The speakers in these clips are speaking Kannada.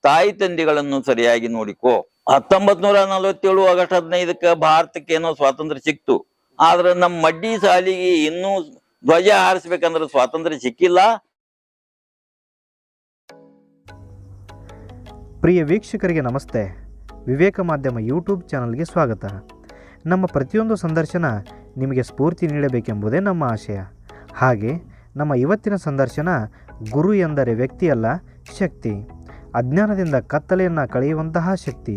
ತಾಯಿ ತಂದೆಗಳನ್ನು ಸರಿಯಾಗಿ ನೋಡಿಕೋ. 1947 ಆಗಸ್ಟ್ 15ಕ್ಕೆ ಭಾರತಕ್ಕೆ ಏನೋ ಸ್ವಾತಂತ್ರ್ಯ ಸಿಕ್ತು. ಆದ್ರೆ ನಮ್ಮ ಮಡ್ಡಿ ಸಾಲಿಗೆ ಇನ್ನೂ ಧ್ವಜ ಹಾರಿಸ್ಬೇಕಂದ್ರೆ ಸ್ವಾತಂತ್ರ್ಯ ಸಿಕ್ಕಿಲ್ಲ. ಪ್ರಿಯ ವೀಕ್ಷಕರಿಗೆ ನಮಸ್ತೆ. ವಿವೇಕ ಮಾಧ್ಯಮ ಯೂಟ್ಯೂಬ್ ಚಾನಲ್ಗೆ ಸ್ವಾಗತ. ನಮ್ಮ ಪ್ರತಿಯೊಂದು ಸಂದರ್ಶನ ನಿಮಗೆ ಸ್ಫೂರ್ತಿ ನೀಡಬೇಕೆಂಬುದೇ ನಮ್ಮ ಆಶಯ. ಹಾಗೆ ನಮ್ಮ ಇವತ್ತಿನ ಸಂದರ್ಶನ ಗುರು ಎಂದರೆ ವ್ಯಕ್ತಿಯಲ್ಲ, ಶಕ್ತಿ. ಅಜ್ಞಾನದಿಂದ ಕತ್ತಲೆಯನ್ನು ಕಳೆಯುವಂತಹ ಶಕ್ತಿ.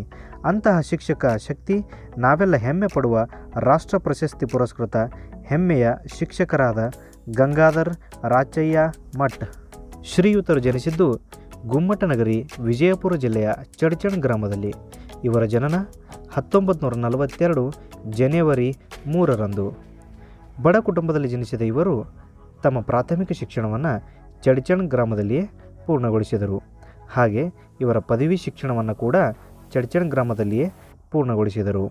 ಅಂತಹ ಶಿಕ್ಷಕ ಶಕ್ತಿ ನಾವೆಲ್ಲ ಹೆಮ್ಮೆ ಪಡುವ ರಾಷ್ಟ್ರ ಪ್ರಶಸ್ತಿ ಪುರಸ್ಕೃತ ಹೆಮ್ಮೆಯ ಶಿಕ್ಷಕರಾದ ಗಂಗಾಧರ್ ರಾಚಯ್ಯ ಮಠ್. ಶ್ರೀಯುತರು ಜನಿಸಿದ್ದು ಗುಮ್ಮಟನಗರಿ, ವಿಜಯಪುರ ಜಿಲ್ಲೆಯ ಚಡ್ಚಣ್ ಗ್ರಾಮದಲ್ಲಿ. ಇವರ ಜನನ 1942 ಜನವರಿ 3ರಂದು. ಬಡ ಕುಟುಂಬದಲ್ಲಿ ಜನಿಸಿದ ಇವರು ತಮ್ಮ ಪ್ರಾಥಮಿಕ ಶಿಕ್ಷಣವನ್ನು ಚಡ್ಚಣ್ ಗ್ರಾಮದಲ್ಲಿಯೇ ಪೂರ್ಣಗೊಳಿಸಿದರು. ಹಾಗೆ ಇವರ ಪದವಿ ಶಿಕ್ಷಣವನ್ನು ಕೂಡ ಚಡ್ಚಣ್ ಗ್ರಾಮದಲ್ಲಿಯೇ ಪೂರ್ಣಗೊಳಿಸಿದರು.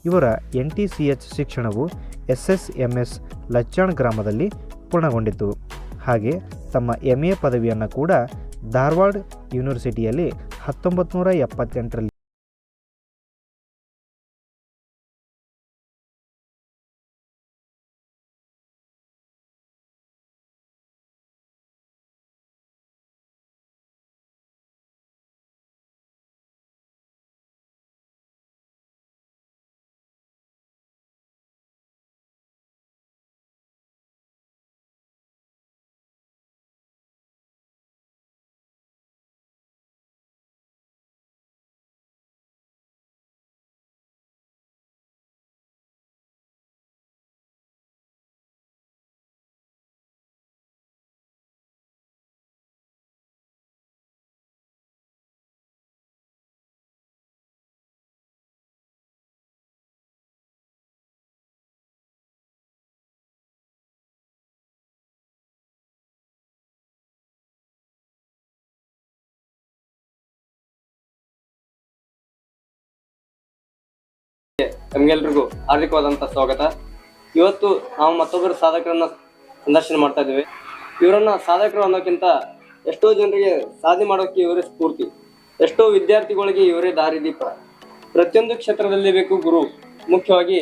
ಇವರ NTCH ಶಿಕ್ಷಣವು SSMS ಲಚ್ಚಾಣ್ ಗ್ರಾಮದಲ್ಲಿ ಪೂರ್ಣಗೊಂಡಿತು. ಹಾಗೆ ತಮ್ಮ MA ಪದವಿಯನ್ನು ಕೂಡ ಧಾರವಾಡ ಯೂನಿವರ್ಸಿಟಿಯಲ್ಲಿ 1978ರಲ್ಲಿ ನಮ್ಗೆಲ್ರಿಗೂ ಹಾರ್ದಿಕವಾದಂಥ ಸ್ವಾಗತ. ಇವತ್ತು ನಾವು ಮತ್ತೊಬ್ಬರು ಸಾಧಕರನ್ನ ಸಂದರ್ಶನ ಮಾಡ್ತಾ ಇದ್ದೇವೆ. ಇವರನ್ನ ಸಾಧಕರು ಅನ್ನೋಕ್ಕಿಂತ ಎಷ್ಟೋ ಜನರಿಗೆ ಸಾಧನೆ ಮಾಡೋಕ್ಕೆ ಇವರೇ ಸ್ಫೂರ್ತಿ, ಎಷ್ಟೋ ವಿದ್ಯಾರ್ಥಿಗಳಿಗೆ ಇವರೇ ದಾರಿದೀಪ. ಪ್ರತಿಯೊಂದು ಕ್ಷೇತ್ರದಲ್ಲಿ ಬೇಕು ಗುರು. ಮುಖ್ಯವಾಗಿ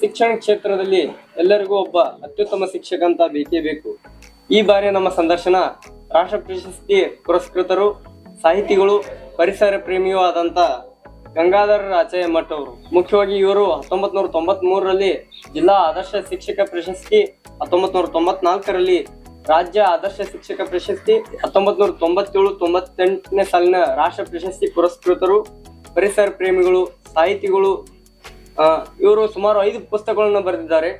ಶಿಕ್ಷಣ ಕ್ಷೇತ್ರದಲ್ಲಿ ಎಲ್ಲರಿಗೂ ಒಬ್ಬ ಅತ್ಯುತ್ತಮ ಶಿಕ್ಷಕ ಅಂತ ಬೇಕೇ ಬೇಕು. ಈ ಬಾರಿ ನಮ್ಮ ಸಂದರ್ಶನ ರಾಷ್ಟ್ರ ಪ್ರಶಸ್ತಿ ಪುರಸ್ಕೃತರು, ಸಾಹಿತಿಗಳು, ಪರಿಸರ ಪ್ರೇಮಿಯೂ ಆದಂತ ಗಂಗಾಧರ್ ರಾಚಯ್ಯ ಮಠ್ ಅವರು. ಮುಖ್ಯವಾಗಿ ಇವರು 1993ರಲ್ಲಿ ಜಿಲ್ಲಾ ಆದರ್ಶ ಶಿಕ್ಷಕ ಪ್ರಶಸ್ತಿ, 1994ರಲ್ಲಿ ರಾಜ್ಯ ಆದರ್ಶ ಶಿಕ್ಷಕ ಪ್ರಶಸ್ತಿ, 1997-98ನೇ ಸಾಲಿನ ರಾಷ್ಟ್ರ ಪ್ರಶಸ್ತಿ ಪುರಸ್ಕೃತರು, ಪರಿಸರ ಪ್ರೇಮಿಗಳು, ಸಾಹಿತಿಗಳು. ಇವರು ಸುಮಾರು 5 ಪುಸ್ತಕಗಳನ್ನು ಬರೆದಿದ್ದಾರೆ.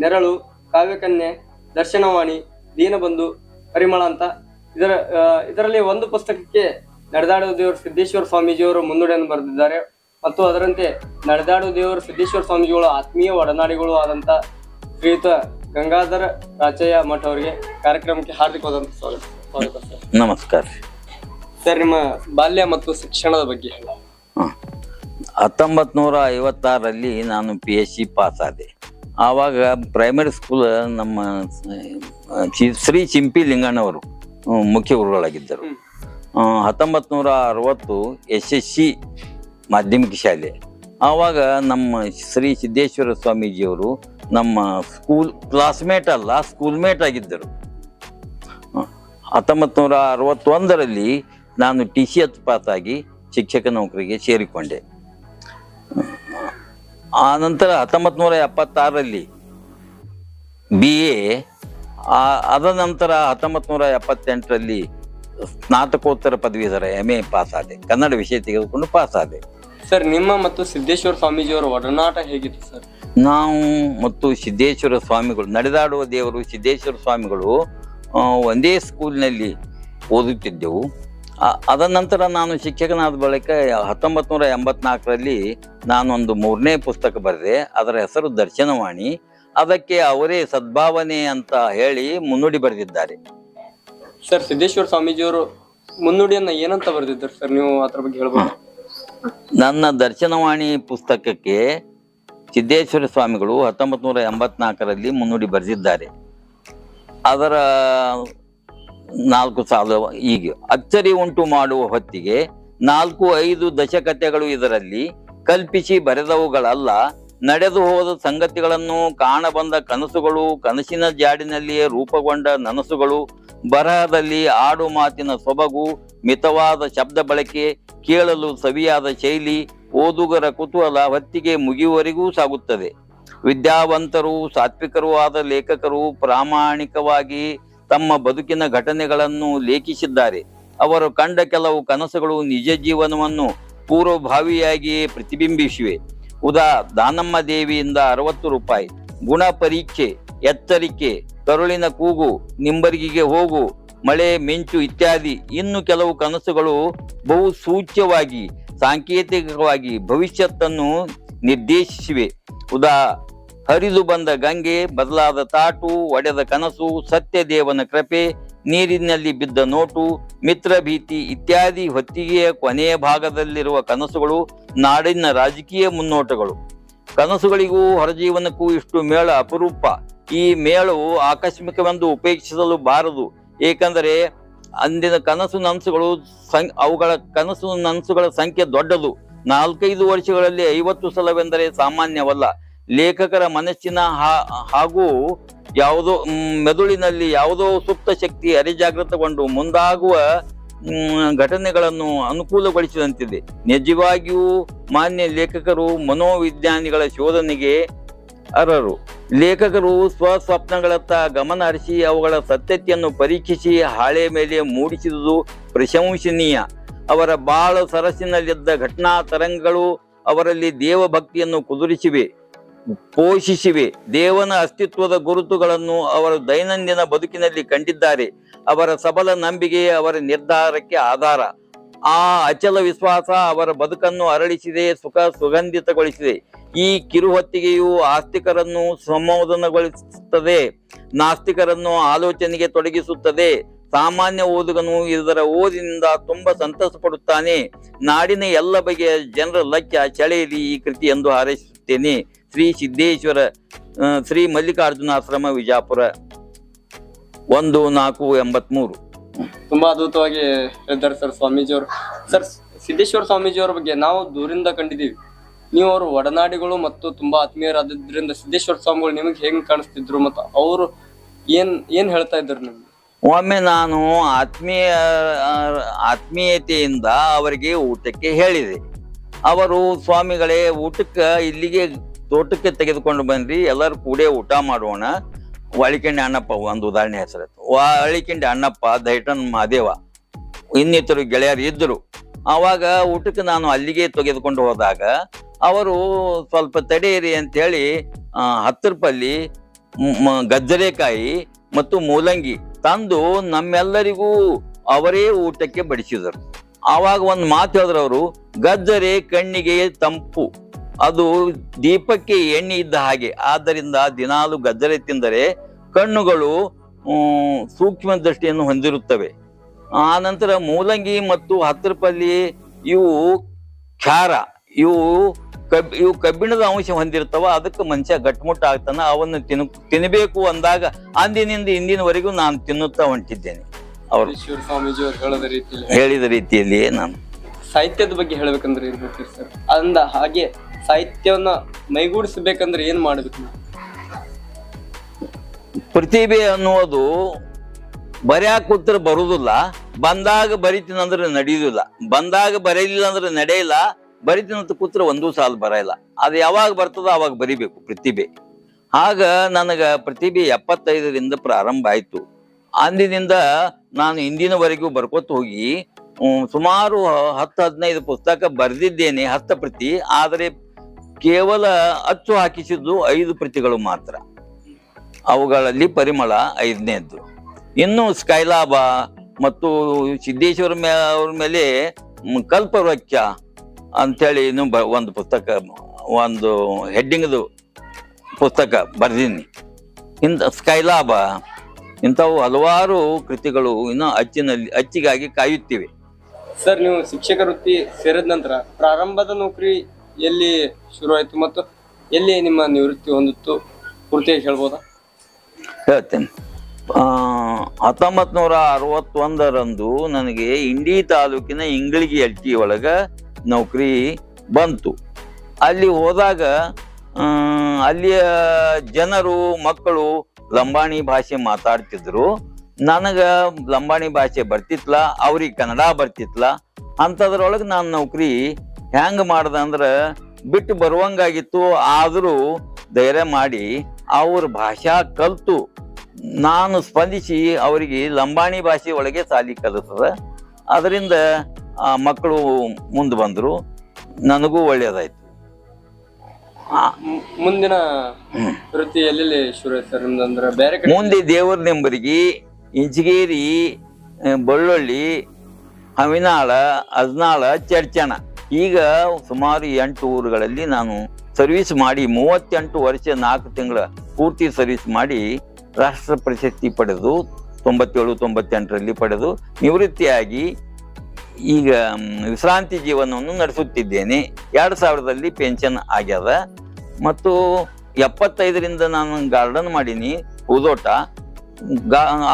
ನೆರಳು, ಕಾವ್ಯಕನ್ಯೆ, ದರ್ಶನವಾಣಿ, ದೀನಬಂಧು, ಪರಿಮಳ ಅಂತ. ಇದರಲ್ಲಿ ಒಂದು ಪುಸ್ತಕಕ್ಕೆ ನಡೆದಾಡುವ ದೇವರು ಸಿದ್ದೇಶ್ವರ ಸ್ವಾಮೀಜಿಯವರು ಮುನ್ನುಡಿಯನ್ನು ಬರೆದಿದ್ದಾರೆ. ಮತ್ತು ಅದರಂತೆ ನಡೆದಾಡುವ ದೇವರು ಸಿದ್ದೇಶ್ವರ ಸ್ವಾಮೀಜಿಗಳು ಆತ್ಮೀಯ ಒಡನಾಡಿಗಳು ಆದಂತ ಶ್ರೀಯುತ ಗಂಗಾಧರ ರಾಚಯ್ಯ ಮಠ್ ಅವರಿಗೆ ಕಾರ್ಯಕ್ರಮಕ್ಕೆ ಹಾರ್ದಿಕವಾದಂತ ಸ್ವಾಗತ. ಸರ್ ನಮಸ್ಕಾರ. ಸರ್, ನಿಮ್ಮ ಬಾಲ್ಯ ಮತ್ತು ಶಿಕ್ಷಣದ ಬಗ್ಗೆ ಹೇಳಿ. 1956ರಲ್ಲಿ ನಾನು PSC ಪಾಸ್ ಆದೆ. ಆವಾಗ ಪ್ರೈಮರಿ ಸ್ಕೂಲ್ ನಮ್ಮ ಶ್ರೀ ಚಿಂಪಿ ಲಿಂಗಣ್ಣವರು ಮುಖ್ಯ ಗುರುಗಳಾಗಿದ್ದರು. 1960 SSC ಮಾಧ್ಯಮಿಕ ಶಾಲೆ. ಆವಾಗ ನಮ್ಮ ಶ್ರೀ ಸಿದ್ದೇಶ್ವರ ಸ್ವಾಮೀಜಿಯವರು ನಮ್ಮ ಸ್ಕೂಲ್ ಕ್ಲಾಸ್ಮೇಟ್ ಅಲ್ಲ, ಸ್ಕೂಲ್ಮೇಟ್ ಆಗಿದ್ದರು. 1961ರಲ್ಲಿ ನಾನು TCH ಪಾಸಾಗಿ ಶಿಕ್ಷಕ ನೌಕರಿಗೆ ಸೇರಿಕೊಂಡೆ. ಆನಂತರ 1976ರಲ್ಲಿ BA, ಅದ ನಂತರ 1978ರಲ್ಲಿ ಸ್ನಾತಕೋತ್ತರ ಪದವೀಧರ MA ಪಾಸ್ ಆದೆ. ಕನ್ನಡ ವಿಷಯ ತೆಗೆದುಕೊಂಡು ಪಾಸ್ ಆದೆ. ಸರ್, ನಿಮ್ಮ ಮತ್ತು ಸಿದ್ದೇಶ್ವರ ಸ್ವಾಮೀಜಿಯವರ ಒಡನಾಟ ಹೇಗಿತ್ತು ಸರ್? ನಾವು ಮತ್ತು ಸಿದ್ದೇಶ್ವರ ಸ್ವಾಮಿಗಳು, ನಡೆದಾಡುವ ದೇವರು ಸಿದ್ದೇಶ್ವರ ಸ್ವಾಮಿಗಳು ಒಂದೇ ಸ್ಕೂಲ್ನಲ್ಲಿ ಓದುತ್ತಿದ್ದೆವು. ಅದ ನಂತರ ನಾನು ಶಿಕ್ಷಕನಾದ ಬಳಿಕ 1984ರಲ್ಲಿ ನಾನೊಂದು 3ನೇ ಪುಸ್ತಕ ಬರೆದೆ. ಅದರ ಹೆಸರು ದರ್ಶನವಾಣಿ. ಅದಕ್ಕೆ ಅವರೇ ಸದ್ಭಾವನೆ ಅಂತ ಹೇಳಿ ಮುನ್ನುಡಿ ಬರೆದಿದ್ದಾರೆ. ಸರ್, ಸಿದ್ದೇಶ್ವರ ಸ್ವಾಮೀಜಿಯವರು ಮುನ್ನುಡಿಯನ್ನ ಏನಂತ ಬರೆದಿದ್ದಾರೆ ಸರ್? ನೀವು ಅದ್ರ ಬಗ್ಗೆ ಹೇಳ್ಬೋದು. ನನ್ನ ದರ್ಶನವಾಣಿ ಪುಸ್ತಕಕ್ಕೆ ಸಿದ್ದೇಶ್ವರ ಸ್ವಾಮಿಗಳು 1984ರಲ್ಲಿ ಮುನ್ನುಡಿ ಬರೆದಿದ್ದಾರೆ. ಅದರ 4 ಸಾಲು ಹೀಗೆ: ಅಚ್ಚರಿ ಉಂಟು ಮಾಡುವ ಹೊತ್ತಿಗೆ 4-5 ದಶಕಥೆಗಳು ಇದರಲ್ಲಿ ಕಲ್ಪಿಸಿ ಬರೆದವುಗಳಲ್ಲ. ನಡೆದು ಹೋದ ಸಂಗತಿಗಳನ್ನು, ಕಾಣಬಂದ ಕನಸುಗಳು, ಕನಸಿನ ಜಾಡಿನಲ್ಲಿಯೇ ರೂಪುಗೊಂಡ ನನಸುಗಳು, ಬರಹದಲ್ಲಿ ಆಡು ಮಾತಿನ ಸೊಬಗು, ಮಿತವಾದ ಶಬ್ದ ಬಳಕೆ, ಕೇಳಲು ಸವಿಯಾದ ಶೈಲಿ, ಓದುಗರ ಕುತೂಹಲ ಹೊತ್ತಿಗೆ ಮುಗಿಯುವವರೆಗೂ ಸಾಗುತ್ತದೆ. ವಿದ್ಯಾವಂತರು, ಸಾತ್ವಿಕರೂ ಆದ ಲೇಖಕರು ಪ್ರಾಮಾಣಿಕವಾಗಿ ತಮ್ಮ ಬದುಕಿನ ಘಟನೆಗಳನ್ನು ಲೇಖಿಸಿದ್ದಾರೆ. ಅವರು ಕಂಡ ಕೆಲವು ಕನಸುಗಳು ನಿಜ ಜೀವನವನ್ನು ಪೂರ್ವಭಾವಿಯಾಗಿಯೇ ಪ್ರತಿಬಿಂಬಿಸಿವೆ. ದಾನಮ್ಮ ದೇವಿಯಿಂದ 60 ರೂಪಾಯಿ. ಗುಣ ಪರೀಕ್ಷೆ, ಎಚ್ಚರಿಕೆ, ಕರುಳಿನ ಕೂಗು, ನಿಂಬರ್ಗಿಗೆ ಹೋಗು, ಮಳೆ ಮಿಂಚು ಇತ್ಯಾದಿ. ಇನ್ನು ಕೆಲವು ಕನಸುಗಳು ಬಹು ಸೂಚ್ಯವಾಗಿ, ಸಾಂಕೇತಿಕವಾಗಿ ಭವಿಷ್ಯತ್ತನ್ನು ನಿರ್ದೇಶಿಸಿವೆ. ಹರಿದು ಬಂದ ಗಂಗೆ, ಬದಲಾದ ತಾಟು, ಒಡೆದ ಕನಸು, ಸತ್ಯದೇವನ ಕೃಪೆ, ನೀರಿನಲ್ಲಿ ಬಿದ್ದ ನೋಟು, ಮಿತ್ರ ಭೀತಿ ಇತ್ಯಾದಿ. ಹೊತ್ತಿಗೆಯ ಕೊನೆಯ ಭಾಗದಲ್ಲಿರುವ ಕನಸುಗಳು ನಾಡಿನ ರಾಜಕೀಯ ಮುನ್ನೋಟಗಳು. ಕನಸುಗಳಿಗೂ ಹೊರಜೀವನಕ್ಕೂ ಇಷ್ಟು ಮೇಳ ಅಪರೂಪ. ಈ ಮೇಳವು ಆಕಸ್ಮಿಕವೆಂದು ಉಪೇಕ್ಷಿಸಲು ಬಾರದು. ಏಕೆಂದರೆ ಅಂದಿನ ಕನಸು ನನಸುಗಳ ಸಂಖ್ಯೆ ದೊಡ್ಡದು. 4-5 ವರ್ಷಗಳಲ್ಲಿ 50 ಸಲವೆಂದರೆ ಸಾಮಾನ್ಯವಲ್ಲ. ಲೇಖಕರ ಮನಸ್ಸಿನ ಹಾಗೂ ಯಾವುದೋ ಮೆದುಳಿನಲ್ಲಿ ಯಾವುದೋ ಸುಪ್ತ ಶಕ್ತಿ ಅರೆಜಾಗೃತಗೊಂಡು ಮುಂದಾಗುವ ಘಟನೆಗಳನ್ನು ಅನುಕೂಲಗೊಳಿಸಿದಂತಿದೆ. ನಿಜವಾಗಿಯೂ ಮಾನ್ಯ ಲೇಖಕರು ಮನೋವಿಜ್ಞಾನಿಗಳ ಶೋಧನೆಗೆ ಅರ್ಹರು. ಲೇಖಕರು ಸ್ವಸ್ವಪ್ನಗಳತ್ತ ಗಮನ ಹರಿಸಿ ಅವುಗಳ ಸತ್ಯತೆಯನ್ನು ಪರೀಕ್ಷಿಸಿ ಹಾಳೆ ಮೇಲೆ ಮೂಡಿಸಿದುದು ಪ್ರಶಂಸನೀಯ. ಅವರ ಬಾಳ ಸರಸಿನಲ್ಲಿದ್ದ ಘಟನಾ ತರಂಗಗಳು ಅವರಲ್ಲಿ ದೇವಭಕ್ತಿಯನ್ನು ಕುದುರಿಸಿವೆ, ಪೋಷಿಸಿವೆ. ದೇವನ ಅಸ್ತಿತ್ವದ ಗುರುತುಗಳನ್ನು ಅವರು ದೈನಂದಿನ ಬದುಕಿನಲ್ಲಿ ಕಂಡಿದ್ದಾರೆ. ಅವರ ಸಬಲ ನಂಬಿಕೆ ಅವರ ನಿರ್ಧಾರಕ್ಕೆ ಆಧಾರ. ಆ ಅಚಲ ವಿಶ್ವಾಸ ಅವರ ಬದುಕನ್ನು ಅರಳಿಸಿದೆ, ಸುಗಂಧಿತಗೊಳಿಸಿದೆ. ಈ ಕಿರುಹೊತ್ತಿಗೆಯು ಆಸ್ತಿಕರನ್ನು ಸಂಬೋಧನಗೊಳಿಸುತ್ತದೆ, ನಾಸ್ತಿಕರನ್ನು ಆಲೋಚನೆಗೆ ತೊಡಗಿಸುತ್ತದೆ. ಸಾಮಾನ್ಯ ಓದುಗನು ಇದರ ಓದಿನಿಂದ ತುಂಬಾ ಸಂತಸ ಪಡುತ್ತಾನೆ. ನಾಡಿನ ಎಲ್ಲ ಬಗೆಯ ಜನರ ಲಕ್ಷ್ಯ ಸೆಳೆಯಲಿ ಈ ಕೃತಿ ಎಂದು ಹಾರೈಸುತ್ತೇನೆ. ಶ್ರೀ ಸಿದ್ದೇಶ್ವರ, ಶ್ರೀ ಮಲ್ಲಿಕಾರ್ಜುನ ಆಶ್ರಮ, ವಿಜಾಪುರ, 1483. ತುಂಬಾ ಅದ್ಭುತವಾಗಿ ಹೇಳಿದ್ದಾರೆ ಸರ್ ಸ್ವಾಮೀಜಿಯವರು. ಸರ್, ಸಿದ್ದೇಶ್ವರ ಸ್ವಾಮೀಜಿಯವರ ಬಗ್ಗೆ ನಾವು ದೂರಿಂದ ಕಂಡಿದ್ದೀವಿ. ನೀವು ಅವರು ಒಡನಾಡಿಗಳು ಮತ್ತು ತುಂಬಾ ಆತ್ಮೀಯರಾದ್ರಿಂದ ಸಿದ್ದೇಶ್ವರ ಸ್ವಾಮಿಗಳು ನಿಮಗೆ ಹೆಂಗ್ ಕಾಣಿಸ್ತಿದ್ರು ಮತ್ತು ಅವರು ಏನ್ ಹೇಳ್ತಾ ಇದ್ರು ನಿಮ್ಗೆ? ಒಮ್ಮೆ ನಾನು ಆತ್ಮೀಯತೆಯಿಂದ ಅವರಿಗೆ ಊಟಕ್ಕೆ ಹೇಳಿದೆ. ಅವರು, ಸ್ವಾಮಿಗಳೇ, ಊಟಕ್ಕೆ ಇಲ್ಲಿಗೆ ತೋಟಕ್ಕೆ ತೆಗೆದುಕೊಂಡು ಬನ್ರಿ, ಎಲ್ಲರೂ ಕೂಡೇ ಊಟ ಮಾಡೋಣ. ವಾಳಿಕೆಂಡಿ ಅಣ್ಣಪ್ಪ ಒಂದು ಉದಾಹರಣೆ ಹೆಸರಿತ್ತು. ವಾಳಿಕೆಂಡಿ ಅಣ್ಣಪ್ಪ, ದೈಟನ್ ಮಹಾದೇವ, ಇನ್ನಿತರು ಗೆಳೆಯರು ಇದ್ದರು. ಆವಾಗ ಊಟಕ್ಕೆ ನಾನು ಅಲ್ಲಿಗೆ ತೆಗೆದುಕೊಂಡು ಹೋದಾಗ ಅವರು ಸ್ವಲ್ಪ ತಡೆಯಿರಿ ಅಂತೇಳಿ 10 ರೂಪಾಯಿ ಗಜ್ಜರೆಕಾಯಿ ಮತ್ತು ಮೂಲಂಗಿ ತಂದು ನಮ್ಮೆಲ್ಲರಿಗೂ ಅವರೇ ಊಟಕ್ಕೆ ಬಡಿಸಿದರು. ಆವಾಗ ಒಂದು ಮಾತು ಹೇಳಿದ್ರು ಅವರು, ಗಜ್ಜರೆ ಕಣ್ಣಿಗೆ ತಂಪು, ಅದು ದೀಪಕ್ಕೆ ಎಣ್ಣೆ ಇದ್ದ ಹಾಗೆ. ಆದ್ದರಿಂದ ದಿನಾಲು ಗಜ್ಜರೆ ತಿಂದರೆ ಕಣ್ಣುಗಳು ಸೂಕ್ಷ್ಮ ದೃಷ್ಟಿಯನ್ನು ಹೊಂದಿರುತ್ತವೆ. ಆ ನಂತರ ಮೂಲಂಗಿ ಮತ್ತು 10 ರೂಪಾಯಿ ಇವು ಕ್ಷಾರ, ಇವು ಕಬ್ಬಿಣದ ಅಂಶ ಹೊಂದಿರ್ತಾವ. ಅದಕ್ಕೆ ಮನುಷ್ಯ ಗಟ್ಟುಮುಟ್ಟ ಆಗ್ತಾನ. ಅವನ್ನು ತಿನ್ನಬೇಕು ಅಂದಾಗ ಅಂದಿನಿಂದ ಇಂದಿನವರೆಗೂ ನಾನು ತಿನ್ನುತ್ತಾ ಹೊಂಟಿದ್ದೇನೆ. ಅವರು ಹೇಳಿದ ರೀತಿಯಲ್ಲಿಯೇ ನಾನು. ಸಾಹಿತ್ಯದ ಬಗ್ಗೆ ಹೇಳ್ಬೇಕಂದ್ರೆ ಏನ್ ಹೇಳ್ತೀರಿ ಸರ್? ಹಾಗೆ ಸಾಹಿತ್ಯವನ್ನ ಮೈಗೂಡಿಸಬೇಕಂದ್ರೆ ಏನ್ ಮಾಡ್ಬೇಕು? ಪ್ರತಿಭೆ ಅನ್ನುವುದು ಬರ್ಯಾಕ ಕೂತ್ರ ಬರುದಿಲ್ಲ, ಬಂದಾಗ ಬರಿತೀನಂದ್ರೆ ನಡೆಯುದಿಲ್ಲ, ಬಂದಾಗ ಬರೀಲಿಲ್ಲ ಅಂದ್ರೆ ನಡೆಯಿಲ್ಲ, ಬರಿತೀನಂತ ಕೂತ್ರ ಒಂದೂ ಸಾಲ ಬರಲ್ಲ. ಅದು ಯಾವಾಗ ಬರ್ತದೋ ಅವಾಗ ಬರಿಬೇಕು ಪ್ರತಿಭೆ. ಆಗ ನನಗ ಪ್ರತಿಭೆ 75ರಿಂದ ಪ್ರಾರಂಭ ಆಯ್ತು. ಅಂದಿನಿಂದ ನಾನು ಇಂದಿನವರೆಗೂ ಬರ್ಕೋತ ಹೋಗಿ ಸುಮಾರು 10-15 ಪುಸ್ತಕ ಬರೆದಿದ್ದೇನೆ, ಹಸ್ತಪ್ರತಿ. ಆದರೆ ಕೇವಲ ಅಚ್ಚು ಹಾಕಿಸಿದ್ದು 5 ಪ್ರತಿಗಳು ಮಾತ್ರ. ಅವುಗಳಲ್ಲಿ ಪರಿಮಳ 5ನೇದ್ದು. ಇನ್ನು ಸ್ಕೈಲಾಬ ಮತ್ತು ಸಿದ್ದೇಶ್ವರ ಅವ್ರ ಮೇಲೆ ಕಲ್ಪವೃಕ್ಷ ಅಂಥೇಳಿ ಇನ್ನು ಒಂದು ಪುಸ್ತಕ, ಒಂದು ಹೆಡ್ಡಿಂಗ್ದು ಪುಸ್ತಕ ಬರೆದೀನಿ. ಸ್ಕೈಲಾಬ ಇಂಥವು ಹಲವಾರು ಕೃತಿಗಳು ಇನ್ನು ಅಚ್ಚಿಗಾಗಿ ಕಾಯುತ್ತಿವೆ. ಸರ್, ನೀವು ಶಿಕ್ಷಕ ವೃತ್ತಿ ಸೇರಿದ ನಂತರ ಪ್ರಾರಂಭದ ನೌಕರಿ ಎಲ್ಲಿ ಶುರುವಾಯಿತು ಮತ್ತು ಎಲ್ಲಿ ನಿಮ್ಮ ನಿವೃತ್ತಿ ಹೊಂದಿತ್ತು? ಪೂರ್ತಿಯಾಗಿ ಹೇಳ್ಬೋದಾ? ಹೇಳ್ತೇನೆ. 1961 ನನಗೆ ಇಂಡಿ ತಾಲೂಕಿನ ಇಂಗಳಗಿ ಹಟ್ಟಿ ಒಳಗ ನೌಕರಿ ಬಂತು. ಅಲ್ಲಿ ಹೋದಾಗ ಅಲ್ಲಿಯ ಜನರು ಮಕ್ಕಳು ಲಂಬಾಣಿ ಭಾಷೆ ಮಾತಾಡ್ತಿದ್ರು. ನನಗ ಲಂಬಾಣಿ ಭಾಷೆ ಬರ್ತಿತ್ಲ, ಅವ್ರಿಗೆ ಕನ್ನಡ ಬರ್ತಿತ್ಲ. ಅಂಥದ್ರೊಳಗೆ ನಾನು ನೌಕರಿ ಹೆಂಗ್ ಮಾಡ್ದೆ ಅಂದ್ರೆ ಬಿಟ್ಟು ಬರುವಂಗಾಗಿತ್ತು. ಆದರೂ ಧೈರ್ಯ ಮಾಡಿ ಅವ್ರ ಭಾಷಾ ಕಲ್ತು ನಾನು ಸ್ಪಂದಿಸಿ ಅವರಿಗೆ ಲಂಬಾಣಿ ಭಾಷೆ ಒಳಗೆ ಸಾಲಿ ಕಲಿಸ್ತದ. ಅದರಿಂದ ಮಕ್ಕಳು ಮುಂದೆ ಬಂದರು, ನನಗೂ ಒಳ್ಳೆಯದಾಯ್ತು. ಮುಂದಿನ ವೃತ್ತಿ ಎಲ್ಲೆಲ್ಲಿ ಶುರು ಸರ್ ಅಂದ್ರೆ ಬೇರೆ ಕಡೆ? ಮುಂದೆ ದೇವರ ನೆಂಬರಿಗೆ, ಇಂಚಗೇರಿ, ಬಳ್ಳೊಳ್ಳಿ, ಹವಿನಾಳ, ಅಜ್ನಾಳ, ಚರ್ಚಣ, ಈಗ ಸುಮಾರು 8 ಊರುಗಳಲ್ಲಿ ನಾನು ಸರ್ವಿಸ್ ಮಾಡಿ 38 ವರ್ಷ 4 ತಿಂಗಳ ಪೂರ್ತಿ ಸರ್ವಿಸ್ ಮಾಡಿ ರಾಷ್ಟ್ರ ಪ್ರಶಸ್ತಿ ಪಡೆದು 97-98ರಲ್ಲಿ ಪಡೆದು ನಿವೃತ್ತಿಯಾಗಿ ಈಗ ವಿಶ್ರಾಂತಿ ಜೀವನವನ್ನು ನಡೆಸುತ್ತಿದ್ದೇನೆ. 2000ರಲ್ಲಿ ಪೆನ್ಷನ್ ಆಗ್ಯದ. ಮತ್ತು 75ರಿಂದ ನಾನು ಗಾರ್ಡನ್ ಮಾಡೀನಿ, ಹೂದೋಟ.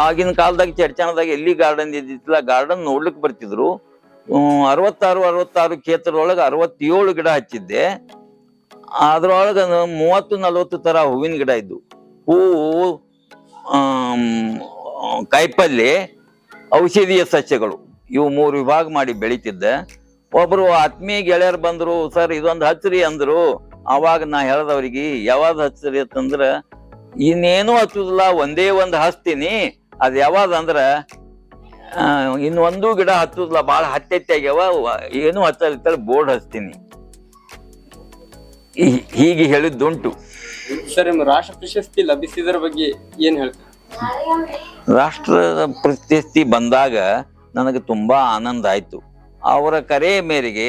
ಆಗಿನ ಕಾಲದಾಗ ಚರ್ಚಣದಾಗ ಎಲ್ಲಿ ಗಾರ್ಡನ್ ಇದ್ದಿತ್ತಿಲ್ಲ, ಗಾರ್ಡನ್ ನೋಡ್ಲಿಕ್ಕೆ ಬರ್ತಿದ್ರು. 66 ಕ್ಷೇತ್ರದೊಳಗೆ 67 ಗಿಡ ಹಚ್ಚಿದ್ದೆ. ಅದ್ರೊಳಗೆ 30-40 ತರ ಹೂವಿನ ಗಿಡ ಇದ್ದು. ಹೂವು, ಕಾಯಿಪಲ್ಲೆ, ಔಷಧೀಯ ಸಸ್ಯಗಳು, ಇವು 3 ವಿಭಾಗ ಮಾಡಿ ಬೆಳಿತಿದ್ದೆ. ಒಬ್ರು ಆತ್ಮೀಯ ಗೆಳೆಯರು ಬಂದ್ರು, ಸರ್ ಇದೊಂದು ಹಚ್ಚ್ರಿ ಅಂದ್ರು. ಅವಾಗ ನಾ ಹೇಳ್ದವ್ರಿಗೆ, ಯಾವಾಗ ಹಚ್ಚ್ರಿ ಅಂತಂದ್ರ ಇನ್ನೇನು ಹಚ್ಚುದಿಲ್ಲ, ಒಂದೇ ಒಂದು ಹಚ್ತೀನಿ. ಅದ್ ಯಾವಾಗ ಅಂದ್ರ ಇನ್ನೊಂದು ಗಿಡ ಹಚ್ಚುದಿಲ್ಲ, ಭಾಳ ಹತ್ತೆತ್ತಾಗ್ಯಾವ, ಏನು ಹಚ್ಚಲಿತ್ತಲ್ಲ ಬೋರ್ಡ್ ಹಚ್ತೀನಿ, ಹೀಗೆ ಹೇಳಿದ್ದುಂಟು. ಸರ್ ರಾಷ್ಟ್ರ ಪ್ರಶಸ್ತಿ ಲಭಿಸಿದ್ರ ಬಗ್ಗೆ ಏನ್ ಹೇಳ್ತಾರೆ? ರಾಷ್ಟ್ರ ಪ್ರಶಸ್ತಿ ಬಂದಾಗ ನನಗೆ ತುಂಬಾ ಆನಂದ ಆಯ್ತು. ಅವರ ಕರೆ ಮೇರೆಗೆ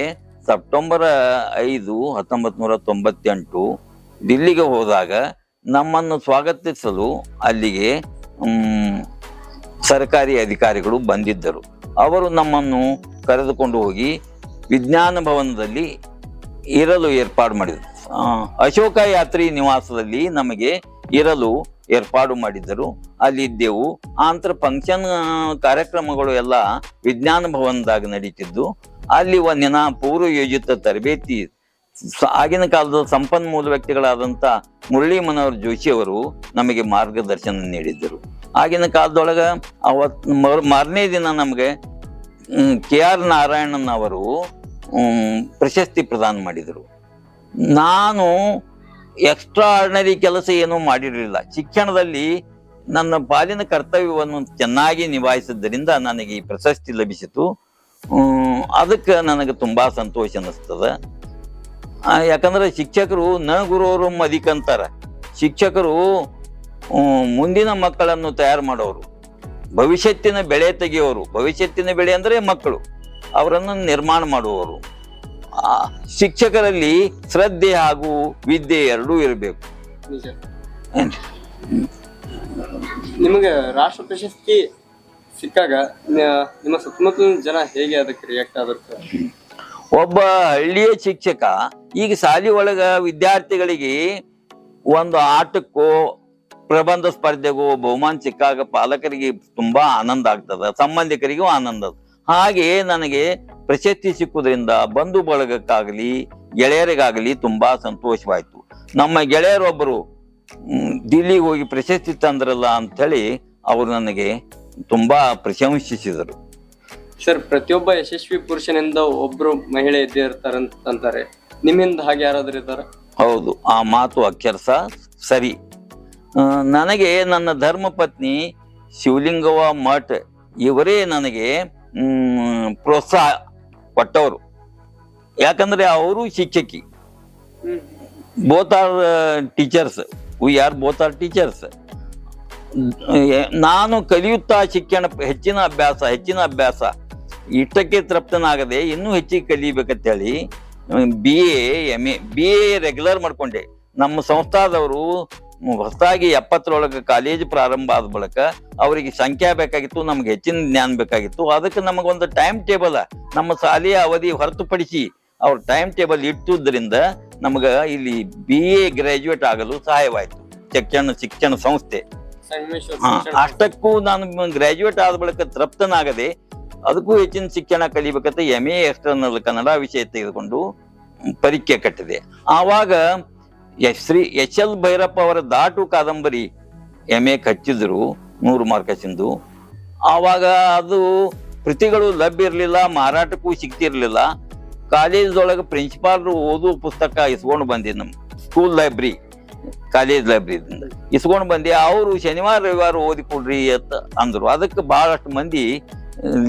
ಸೆಪ್ಟೆಂಬರ್ 5, 1998 ದಿಲ್ಲಿಗೆ ಹೋದಾಗ ನಮ್ಮನ್ನು ಸ್ವಾಗತಿಸಲು ಅಲ್ಲಿಗೆ ಸರ್ಕಾರಿ ಅಧಿಕಾರಿಗಳು ಬಂದಿದ್ದರು. ಅವರು ನಮ್ಮನ್ನು ಕರೆದುಕೊಂಡು ಹೋಗಿ ವಿಜ್ಞಾನ ಭವನದಲ್ಲಿ ಇರಲು ಏರ್ಪಾಡು ಮಾಡಿದರು. ಅಶೋಕ ಯಾತ್ರಿ ನಿವಾಸದಲ್ಲಿ ನಮಗೆ ಇರಲು ಏರ್ಪಾಡು ಮಾಡಿದ್ದರು. ಅಲ್ಲಿದ್ದೆವು. ಆಂತರ ಫಂಕ್ಷನ್ ಕಾರ್ಯಕ್ರಮಗಳು ಎಲ್ಲ ವಿಜ್ಞಾನ ಭವನದಾಗ ನಡೀತಿದ್ದು. ಅಲ್ಲಿ ಒಂದಿನ ಪೂರ್ವ ಯೋಜಿತ ತರಬೇತಿ ಆಗಿನ ಕಾಲದ ಸಂಪನ್ಮೂಲ ವ್ಯಕ್ತಿಗಳಾದಂಥ ಮುರಳಿ ಮನೋಹರ್ ಜೋಶಿ ಅವರು ನಮಗೆ ಮಾರ್ಗದರ್ಶನ ನೀಡಿದ್ದರು. ಆಗಿನ ಕಾಲದೊಳಗ ಮಾರನೇ ದಿನ ನಮಗೆ KR ನಾರಾಯಣನ್ ಅವರು ಪ್ರಶಸ್ತಿ ಪ್ರದಾನ ಮಾಡಿದರು. ನಾನು ಎಕ್ಸ್ಟ್ರಾ ಆರ್ಡಿನರಿ ಕೆಲಸ ಏನೂ ಮಾಡಿರಲಿಲ್ಲ. ಶಿಕ್ಷಣದಲ್ಲಿ ನನ್ನ ಪಾಲಿನ ಕರ್ತವ್ಯವನ್ನು ಚೆನ್ನಾಗಿ ನಿಭಾಯಿಸಿದ್ದರಿಂದ ನನಗೆ ಈ ಪ್ರಶಸ್ತಿ ಲಭಿಸಿತು. ಅದಕ್ಕೆ ನನಗೆ ತುಂಬಾ ಸಂತೋಷ ಅನ್ನಿಸ್ತದ. ಯಾಕಂದ್ರೆ ಶಿಕ್ಷಕರು ನ ಗುರುವರು ಅಧಿಕ ಅಂತಾರ. ಶಿಕ್ಷಕರು ಮುಂದಿನ ಮಕ್ಕಳನ್ನು ತಯಾರು ಮಾಡೋರು, ಭವಿಷ್ಯತ್ತಿನ ಬೆಳೆ ತೆಗೆಯೋರು. ಭವಿಷ್ಯತ್ತಿನ ಬೆಳೆ ಅಂದ್ರೆ ಮಕ್ಕಳು, ಅವರನ್ನು ನಿರ್ಮಾಣ ಮಾಡುವವರು. ಶಿಕ್ಷಕರಲ್ಲಿ ಶ್ರದ್ಧೆ ಹಾಗೂ ವಿದ್ಯೆ ಎರಡೂ ಇರಬೇಕು. ನಿಮಗೆ ರಾಷ್ಟ್ರ ಪ್ರಶಸ್ತಿ ಸಿಕ್ಕಾಗ ನಿಮ್ಮ ಸುತ್ತಮುತ್ತಲಿನ ಜನ ಹೇಗೆ ಅದಕ್ಕೆ ರಿಯಾಕ್ಟ್ ಆದ್ರು? ಒಬ್ಬ ಹಳ್ಳಿಯ ಶಿಕ್ಷಕ ಈಗ ಶಾಲೆ ಒಳಗ ವಿದ್ಯಾರ್ಥಿಗಳಿಗೆ ಒಂದು ಆಟಕ್ಕೋ ಪ್ರಬಂಧ ಸ್ಪರ್ಧೆಗೋ ಬಹುಮಾನ ಸಿಕ್ಕಾಗ ಪಾಲಕರಿಗೆ ತುಂಬಾ ಆನಂದ ಆಗ್ತದ, ಸಂಬಂಧಿಕರಿಗೂ ಆನಂದ. ಹಾಗೆ ನನಗೆ ಪ್ರಶಸ್ತಿ ಸಿಕ್ಕುವುದರಿಂದ ಬಂಧು ಬಳಗಕ್ಕಾಗಲಿ ಗೆಳೆಯರಿಗಾಗಲಿ ತುಂಬಾ ಸಂತೋಷವಾಯ್ತು. ನಮ್ಮ ಗೆಳೆಯರೊಬ್ಬರು ದಿಲ್ಲಿಗೆ ಹೋಗಿ ಪ್ರಶಸ್ತಿ ತಂದ್ರಲ್ಲ ಅಂಥೇಳಿ ಅವರು ನನಗೆ ತುಂಬಾ ಪ್ರಶಂಸಿಸಿದರು. ಸರ್, ಪ್ರತಿಯೊಬ್ಬ ಯಶಸ್ವಿ ಪುರುಷನಿಂದ ಒಬ್ರು ಮಹಿಳೆ ಇದ್ದೇ ಇರ್ತಾರಂತಾರೆ. ನಿಮ್ಮಿಂದ ಹಾಗೆ ಯಾರಾದ್ರೂ ಇದ್ದಾರ? ಹೌದು, ಆ ಮಾತು ಅಕ್ಷರಸ ಸರಿ. ನನಗೆ ನನ್ನ ಧರ್ಮ ಪತ್ನಿ ಶಿವಲಿಂಗವ್ವ ಮಠ್ ಇವರೇ ನನಗೆ ಪ್ರೋತ್ಸಾಹ ಕೊಟ್ಟವರು. ಯಾಕಂದ್ರೆ ಅವರು ಶಿಕ್ಷಕಿ. Both are teachers, we are both are teachers. ನಾನು ಕಲಿಯುತ್ತಾ ಶಿಕ್ಷಣ ಹೆಚ್ಚಿನ ಅಭ್ಯಾಸ ಇಷ್ಟಕ್ಕೆ ತೃಪ್ತನಾಗದೆ ಇನ್ನೂ ಹೆಚ್ಚಿಗೆ ಕಲಿಬೇಕಂತೇಳಿ BA MA BA ರೆಗ್ಯುಲರ್ ಮಾಡ್ಕೊಂಡೆ. ನಮ್ಮ ಸಂಸ್ಥಾದವರು ಹೊಸದಾಗಿ 70ರೊಳಗೆ ಕಾಲೇಜ್ ಪ್ರಾರಂಭ ಆದ ಬಳಿಕ ಅವರಿಗೆ ಸಂಖ್ಯಾ ಬೇಕಾಗಿತ್ತು, ನಮ್ಗೆ ಹೆಚ್ಚಿನ ಜ್ಞಾನ ಬೇಕಾಗಿತ್ತು. ಅದಕ್ಕೆ ನಮಗೊಂದು ಟೈಮ್ ಟೇಬಲ್ ನಮ್ಮ ಶಾಲೆಯ ಅವಧಿ ಹೊರತುಪಡಿಸಿ ಅವ್ರ ಟೈಮ್ ಟೇಬಲ್ ಇಟ್ಟುದರಿಂದ ನಮಗ ಇಲ್ಲಿ BA ಗ್ರಾಜ್ಯುಯೇಟ್ ಆಗಲು ಸಹಾಯವಾಯಿತು ಶಿಕ್ಷಣ ಸಂಸ್ಥೆ. ಸಂಗಮೇಶ್ವರ ಹಾ, ಶಿಕ್ಷಣ ಅಷ್ಟಕ್ಕೂ ನಾನು ಗ್ರಾಜುಯೇಟ್ ಆದ ಬಳಿಕ ತೃಪ್ತನಾಗದೆ ಅದಕ್ಕೂ ಹೆಚ್ಚಿನ ಶಿಕ್ಷಣ ಕಲಿಬೇಕಂತ MA ಎಕ್ಸ್ಟರ್ನಲ್ ಕನ್ನಡ ವಿಷಯ ತೆಗೆದುಕೊಂಡು ಪರೀಕ್ಷೆ ಕಟ್ಟಿದೆ. ಆವಾಗ ಶ್ರೀ HL ಭೈರಪ್ಪ ಅವರ ದಾಟು ಕಾದಂಬರಿ MA ಹಚ್ಚಿದ್ರು 100 ಮಾರ್ಕಸಿಂದು. ಆವಾಗ ಅದು ಕೃತಿಗಳು ಲಭ್ಯ ಇರಲಿಲ್ಲ, ಮಾರಾಟಕ್ಕೂ ಸಿಗ್ತಿರ್ಲಿಲ್ಲ. ಕಾಲೇಜೊಳಗೆ ಪ್ರಿನ್ಸಿಪಾಲ್ರು ಓದುವ ಪುಸ್ತಕ ಇಸ್ಕೊಂಡು ಬಂದೆ, ನಮ್ಮ ಸ್ಕೂಲ್ ಲೈಬ್ರರಿ ಕಾಲೇಜ್ ಲೈಬ್ರರಿದಿಂದ ಇಸ್ಕೊಂಡು ಬಂದೆ. ಅವರು ಶನಿವಾರ ರವಿವಾರ ಓದಿ ಕೊಡ್ರಿ ಅಂತ ಅಂದ್ರು. ಅದಕ್ಕೆ ಬಹಳಷ್ಟು ಮಂದಿ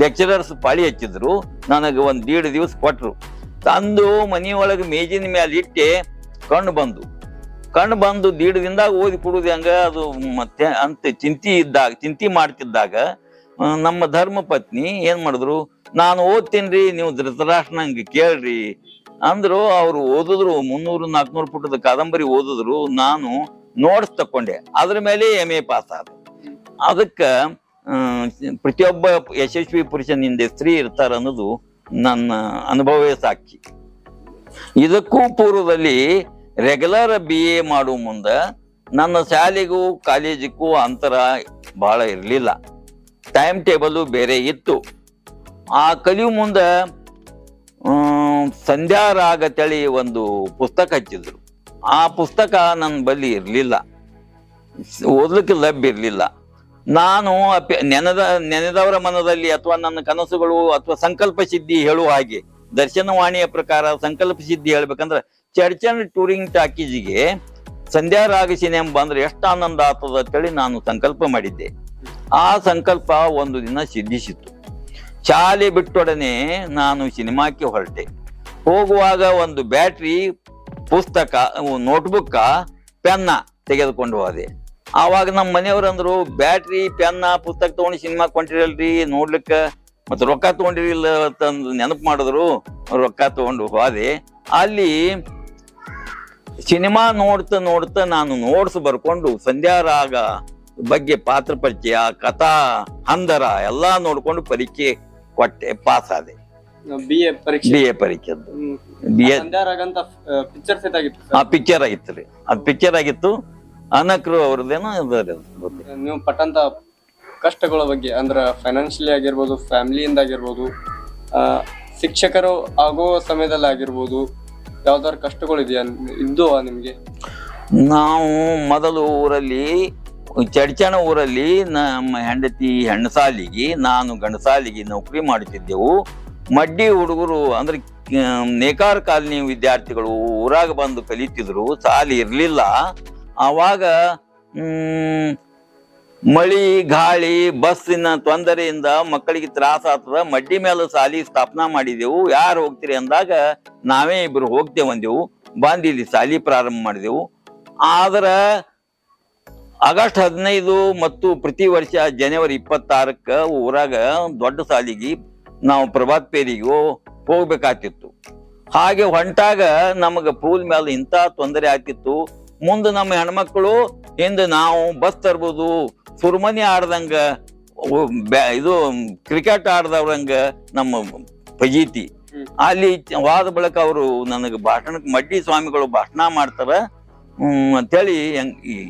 ಲೆಕ್ಚರರ್ಸ್ ಪಾಳಿ ಹಚ್ಚಿದ್ರು. ನನಗೆ 1.5 ದಿವಸ ಕೊಟ್ರು. ತಂದು ಮನೆಯೊಳಗೆ ಮೇಜಿನ ಮೇಲೆ ಇಟ್ಟೆ. ಕಣ್ಣು ಬಂದು 1.5 ದಿನದಾಗ ಓದಿ ಕೊಡುದು ಹೆಂಗ ಅದು ಮತ್ತೆ ಅಂತ ಚಿಂತೆ ಮಾಡ್ತಿದ್ದಾಗ ನಮ್ಮ ಧರ್ಮ ಪತ್ನಿ ಏನ್ ಮಾಡಿದ್ರು, ನಾನು ಓದ್ತೀನಿ, ನೀವು ಧೃತರಾಷ್ಟ್ರನಂಗೆ ಕೇಳ್ರಿ ಅಂದ್ರು. ಅವ್ರು ಓದಿದ್ರು, 300-400 ಪುಟದ ಕಾದಂಬರಿ ಓದಿದ್ರು. ನಾನು ನೋಟ್ಸ್ ತಕೊಂಡೆ, ಅದ್ರ ಮೇಲೆ MA ಪಾಸ್ ಆದ. ಅದಕ್ಕ ಪ್ರತಿಯೊಬ್ಬ ಯಶಸ್ವಿ ಪುರುಷನಿಂದ ಸ್ತ್ರೀ ಇರ್ತಾರ ಅನ್ನೋದು ನನ್ನ ಅನುಭವವೇ ಸಾಕ್ಷಿ. ಇದಕ್ಕೂ ಪೂರ್ವದಲ್ಲಿ ರೆಗ್ಯುಲರ್ BA ಮಾಡುವ ಮುಂದ ನನ್ನ ಶಾಲೆಗೂ ಕಾಲೇಜಿಗೂ ಅಂತರ ಬಹಳ ಇರಲಿಲ್ಲ. ಟೈಮ್ ಟೇಬಲ್ ಬೇರೆ ಇತ್ತು. ಆ ಕಲಿಯು ಮುಂದ ಸಂಧ್ಯಾರಾಗ ತಳಿ ಒಂದು ಪುಸ್ತಕ ಹಚ್ಚಿದ್ರು. ಆ ಪುಸ್ತಕ ನನ್ನ ಬಳಿ ಇರಲಿಲ್ಲ, ಓದ್ಲಿಕ್ಕೆ ಲಭ್ಯ ಇರಲಿಲ್ಲ. ನಾನು ನೆನೆದವರ ಮನದಲ್ಲಿ ಅಥವಾ ನನ್ನ ಕನಸುಗಳು ಅಥವಾ ಸಂಕಲ್ಪ ಸಿದ್ಧಿ ಹೇಳುವ ಹಾಗೆ, ದರ್ಶನವಾಣಿಯ ಪ್ರಕಾರ ಸಂಕಲ್ಪ ಸಿದ್ಧಿ ಹೇಳ್ಬೇಕಂದ್ರೆ ಚರ್ಚನ್ ಟೂರಿಂಗ್ ಟಾಕೀಜಿಗೆ ಸಂಧ್ಯಾರಾಗ ಸಿನಿಮಾ ಬಂದ್ರೆ ಎಷ್ಟು ಆನಂದ ಆಗ್ತದ ಅಂತೇಳಿ ನಾನು ಸಂಕಲ್ಪ ಮಾಡಿದ್ದೆ. ಆ ಸಂಕಲ್ಪ ಒಂದು ದಿನ ಸಿದ್ಧಿಸಿತ್ತು. ಶಾಲೆ ಬಿಟ್ಟೊಡನೆ ನಾನು ಸಿನಿಮಾಕ್ಕೆ ಹೊರಟೆ. ಹೋಗುವಾಗ ಒಂದು ಬ್ಯಾಟ್ರಿ, ಪುಸ್ತಕ, ನೋಟ್ಬುಕ್, ಪೆನ್ನ ತೆಗೆದುಕೊಂಡು ಹೋದೆ. ಆವಾಗ ನಮ್ಮ ಮನೆಯವ್ರಂದ್ರು, ಬ್ಯಾಟ್ರಿ, ಪೆನ್ನ, ಪುಸ್ತಕ ತಗೊಂಡು ಸಿನಿಮಾಕ್ಕೆ ಹೊಂಟಿರಲ್ರಿ ನೋಡ್ಲಿಕ್ಕೆ, ಮತ್ತೆ ರೊಕ್ಕ ತಗೊಂಡಿರಿಲ್ಲ ಅಂತಂದು ನೆನಪು ಮಾಡಿದ್ರು. ರೊಕ್ಕ ತಗೊಂಡು ಹೋದೆ. ಅಲ್ಲಿ ಸಿನಿಮಾ ನೋಡ್ತಾ ನಾನು ನೋಟ್ಸ್ ಬರ್ಕೊಂಡು ಸಂಧ್ಯಾರಾಗ ಬಗ್ಗೆ ಪಾತ್ರ ಪರಿಚಯ, ಕಥಾ ಹಂದರ ಎಲ್ಲಾ ನೋಡ್ಕೊಂಡು ಪರೀಕ್ಷೆ ಕೊಟ್ಟೆ, ಪಾಸ್ ಆದೆ. BA ಪರೀಕ್ಷೆ BA ಪರೀಕ್ಷೆ BA ಪಿಕ್ಚರ್ ಸೆಟ್ ಆಗಿತ್ತು. ಆ ಪಿಕ್ಚರ್ ಆಗಿತ್ತು ರೀ, ಅದು ಪಿಕ್ಚರ್ ಆಗಿತ್ತು. ಅನಕ್ರು ಅವ್ರದ್ದೇನೋ ನೀವು ಪಟ್ಟಂತ ಕಷ್ಟಗಳ ಬಗ್ಗೆ, ಅಂದ್ರ ಫೈನಾನ್ಷಿಯಲಿ ಆಗಿರ್ಬೋದು, ಫ್ಯಾಮಿಲಿಯಿಂದ ಆಗಿರ್ಬೋದು, ಶಿಕ್ಷಕರು ಆಗೋ ಸಮಯದಲ್ಲಿ ಆಗಿರ್ಬೋದು, ಯಾವ್ದಾದ್ರು ಕಷ್ಟಗಳು ಇದೆಯಾ ನಿಮ್ಗೆ? ನಾವು ಮೊದಲು ಊರಲ್ಲಿ ಚಡ್ಚಣ ಊರಲ್ಲಿ ನಮ್ಮ ಹೆಂಡತಿ ಹೆಣ್ಣಸಾಲಿಗೆ, ನಾನು ಗಂಡಸಾಲಿಗೆ ನೌಕರಿ ಮಾಡುತ್ತಿದ್ದೆವು. ಮಡ್ಡಿ ಹುಡುಗರು ಅಂದ್ರೆ ನೇಕಾರ ಕಾಲನಿ ವಿದ್ಯಾರ್ಥಿಗಳು ಊರಾಗ ಬಂದು ಕಲಿತಿದ್ರು, ಸಾಲಿ ಇರ್ಲಿಲ್ಲ. ಆವಾಗ ಮಳಿ ಗಾಳಿ ಬಸ್ಸಿನ ತೊಂದರೆಯಿಂದ ಮಕ್ಕಳಿಗೆ ತ್ರಾಸ ಆಗ್ತದ. ಮಡ್ಡಿ ಮೇಲೆ ಸಾಲಿ ಸ್ಥಾಪನಾ ಮಾಡಿದೆವು. ಯಾರು ಹೋಗ್ತೀರಿ ಅಂದಾಗ ನಾವೇ ಇಬ್ರು ಹೋಗ್ತೇವೆ ಅಂದೆವು. ಬಂದು ಇಲ್ಲಿ ಸಾಲಿ ಪ್ರಾರಂಭ ಮಾಡಿದೆವು. ಆದ್ರ ಆಗಸ್ಟ್ 15 ಮತ್ತು ಪ್ರತಿ ವರ್ಷ ಜನವರಿ 26ಕ್ಕ ಊರಾಗ ದೊಡ್ಡ ಸಾಲಿಗೆ ನಾವು ಪ್ರಭಾತ್ ಪೇರಿಗೂ ಹೋಗ್ಬೇಕಾಗ್ತಿತ್ತು. ಹಾಗೆ ಹೊಂಟಾಗ ನಮಗ ಪೂಲ್ ಮೇಲೆ ಇಂಥ ತೊಂದರೆ ಆಗ್ತಿತ್ತು. ಮುಂದೆ ನಮ್ಮ ಹೆಣ್ಮಕ್ಳು ಹಿಂದೆ ನಾವು ಬಸ್ ತರ್ಬೋದು, ಸುರ್ಮನಿ ಆಡ್ದಂಗ, ಇದು ಕ್ರಿಕೆಟ್ ಆಡ್ದವ್ರಂಗ ನಮ್ಮ ಫಜೀತಿ. ಅಲ್ಲಿ ವಾದ ಬಳಕ ಅವರು ನನಗೆ ಭಾಷಣಕ್ಕೆ ಮಡ್ಡಿ ಸ್ವಾಮಿಗಳು ಭಾಷಣ ಮಾಡ್ತಾರ ಅಂತೇಳಿ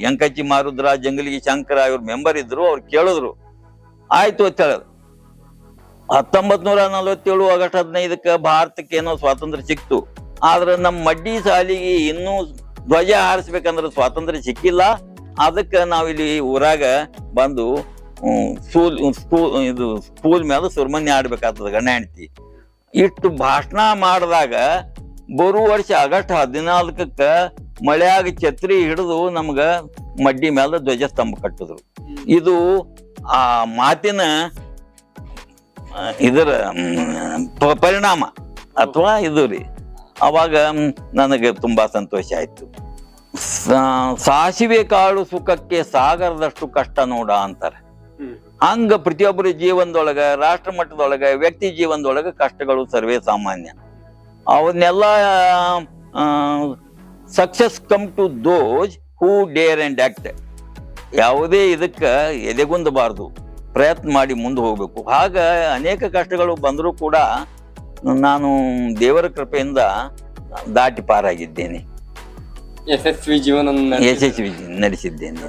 ಯಂಕಚ್ಚಿ ಮಾರುದ್ರ, ಜಂಗಲಿಗೆ ಶಂಕರ ಇವ್ರ ಮೆಂಬರ್ ಇದ್ರು. ಅವ್ರು ಕೇಳಿದ್ರು, ಆಯ್ತು ಅಂತ ಹೇಳೋದು. 1947 ಆಗಸ್ಟ್ 15ಕ್ಕೆ ಭಾರತಕ್ಕೆ ಏನೋ ಸ್ವಾತಂತ್ರ್ಯ ಸಿಕ್ತು. ಆದ್ರೆ ನಮ್ಮ ಮಡ್ಡಿ ಸಾಲಿಗೆ ಇನ್ನೂ ಧ್ವಜ ಹಾರಿಸ್ಬೇಕಂದ್ರೆ ಸ್ವಾತಂತ್ರ್ಯ ಸಿಕ್ಕಿಲ್ಲ. ಅದಕ್ಕೆ ನಾವಿಲ್ಲಿ ಊರಾಗ ಬಂದು ಸ್ಕೂಲ್ ಮೇಲೆ ಸುರ್ಮನಿ ಆಡ್ಬೇಕಾಗ್ತದ ಗಂಡ ಹೆಂಡತಿ. ಇಷ್ಟು ಭಾಷಣ ಮಾಡಿದಾಗ ಬರುವ ವರ್ಷ ಆಗಸ್ಟ್ 14ಕ್ಕೆ ಮಳೆಯಾಗ ಛತ್ರಿ ಹಿಡಿದು ನಮ್ಗ ಮಡ್ಡಿ ಮೇಲೆ ಧ್ವಜಸ್ತಂಭ ಕಟ್ಟಿದ್ರು. ಇದು ಆ ಮಾತಿನ ಇದರ ಪರಿಣಾಮ ಅಥವಾ ಇದು ರೀ. ಅವಾಗ ನನಗೆ ತುಂಬಾ ಸಂತೋಷ ಆಯ್ತು. ಸಾಸಿವೆ ಕಾಳು ಸುಖಕ್ಕೆ ಸಾಗರದಷ್ಟು ಕಷ್ಟ ನೋಡ ಅಂತಾರೆ. ಹಂಗ ಪ್ರತಿಯೊಬ್ಬರ ಜೀವನದೊಳಗ, ರಾಷ್ಟ್ರ ಮಟ್ಟದೊಳಗ, ವ್ಯಕ್ತಿ ಜೀವನದೊಳಗ ಕಷ್ಟಗಳು ಸರ್ವೇ ಸಾಮಾನ್ಯ. ಅವನ್ನೆಲ್ಲ success come to those who dare and act. ಯಾವುದೇ ಇದಕ್ಕೆ ಎದೆಗುಂದಬಾರ್ದು, ಪ್ರಯತ್ನ ಮಾಡಿ ಮುಂದೆ ಹೋಗ್ಬೇಕು. ಹಾಗ ಅನೇಕ ಕಷ್ಟಗಳು ಬಂದರೂ ಕೂಡ ನಾನು ದೇವರ ಕೃಪೆಯಿಂದ ದಾಟಿ ಪಾರಾಗಿದ್ದೇನೆ, ಯಶಸ್ವಿ ಜೀವನ ಯಶಸ್ವಿ ನಡೆಸಿದ್ದೇನೆ.